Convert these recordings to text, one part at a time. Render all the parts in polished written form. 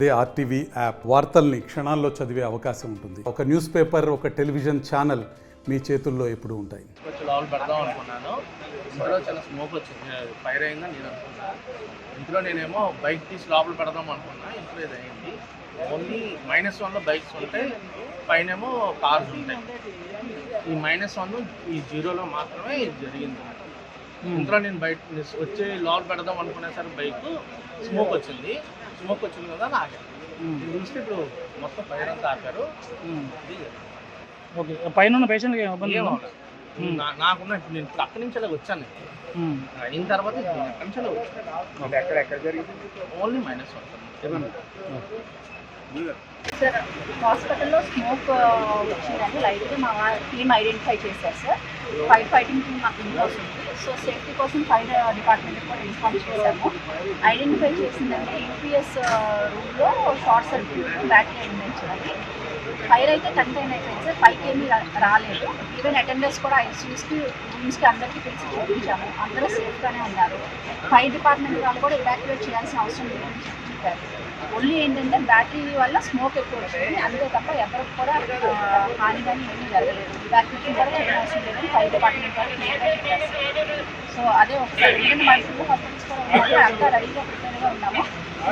అదే RTV app వార్తల్ని క్షణాల్లో చదివే అవకాశం ఉంటుంది. ఒక న్యూస్ పేపర్, ఒక టెలివిజన్ ఛానల్ మీ చేతుల్లో ఎప్పుడూ ఉంటాయి. కొంచెం లోపల పెడదాం అనుకున్నాను. ఇంట్లో చాలా స్మోక్ వచ్చింది, ఫైర్ అయిందని నేను అనుకున్నాను. ఇంట్లో నేనేమో బైక్ తీసి లోపల పెడదాం అనుకున్నా, ఇంట్లో ఇది అయింది. ఓన్లీ -1లో బైక్స్ ఉంటాయి, పైనేమో కార్స్ ఉంటాయి. ఈ -1 ఈ 0లో మాత్రమే ఇది జరిగింది. ఇంట్లో నేను బయట వచ్చి లోపల పెడదాం అనుకునేసరికి బైక్ స్మోక్ వచ్చింది కదా అని ఆగాను. చూస్తే ఇప్పుడు మొత్తం ఫైర్ అంతా ఆపారు. ఓకే, పైన పేషెంట్కి నాకున్న నేను ఇప్పుడు అక్కడి నుంచి అలా వచ్చాను. అయిన తర్వాత అక్కడి నుంచి అలా వచ్చాను. ఎక్కడ జరిగింది? ఓన్లీ -1. సార్, హాస్పిటల్లో స్మోక్ వచ్చిందని లైట్గా మా టీమ్ ఐడెంటిఫై చేశారు సార్. ఫైర్ ఫైటింగ్ టీమ్ మాకు ఇన్వాల్వ్ ఉంది. సో సేఫ్టీ కోసం ఫైర్ డిపార్ట్మెంట్ కూడా ఇన్ఫార్మ్ చేశాము. ఐడెంటిఫై చేసిందంటే యూపీఎస్ రూమ్లో షార్ట్ సర్క్యూట్ బ్యాటరీ అయిందని. ఫైర్ అయితే కంటైన్ అయిపోయింది సార్, పైకి ఏమీ రాలేదు. ఈవెన్ అటెండర్స్ కూడా ఐసీయూస్కి రూమ్స్కి అందరికీ పిలిచి చూపించాము, అందరూ సేఫ్గానే ఉన్నారు. ఫైర్ డిపార్ట్మెంట్ వాళ్ళు కూడా ఎవాక్యువేట్ చేయాల్సిన అవసరం లేదని చెప్పారు. ఓన్లీ ఏంటంటే బ్యాటరీ వల్ల స్మోక్ ఎక్కువ వచ్చింది, అంతే తప్ప ఎవరికి కూడా హాని కానీ ఏమీ జరగలేదు. ఎవాక్యుయేషన్ కూడా చేయవలసిన లేదని ఫైర్ డిపార్ట్మెంట్ వాళ్ళు క్లియర్గా చెప్పారు. సో అదే ఒకసారి ఎందుకంటే మా ఇంట్లో హాస్పిటల్స్ కూడా అంతా రెడీగా ప్రిపేర్గా ఉన్నాము.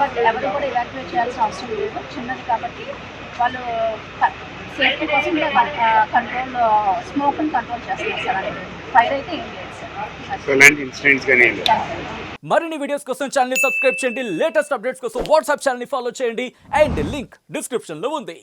బట్ ఎవరు కూడా ఎవాక్యువేట్ చేయాల్సిన అవసరం లేదు, చిన్నది కాబట్టి వాళ్ళు సేఫ్టీ కోసం కంట్రోల్ స్మోక్ని కంట్రోల్ చేస్తున్నారు సార్. అంటే ఫైర్ అయితే ఏం లేదు సార్. మరిన్ని వీడియోస్ కోసం ఛానల్ ని సబ్స్క్రైబ్ చేయండి. లేటెస్ట్ అప్డేట్స్ కోసం వాట్సాప్ ఛానల్ ని ఫాలో చేయండి. అండ్ లింక్ డిస్క్రిప్షన్ లో ఉంది.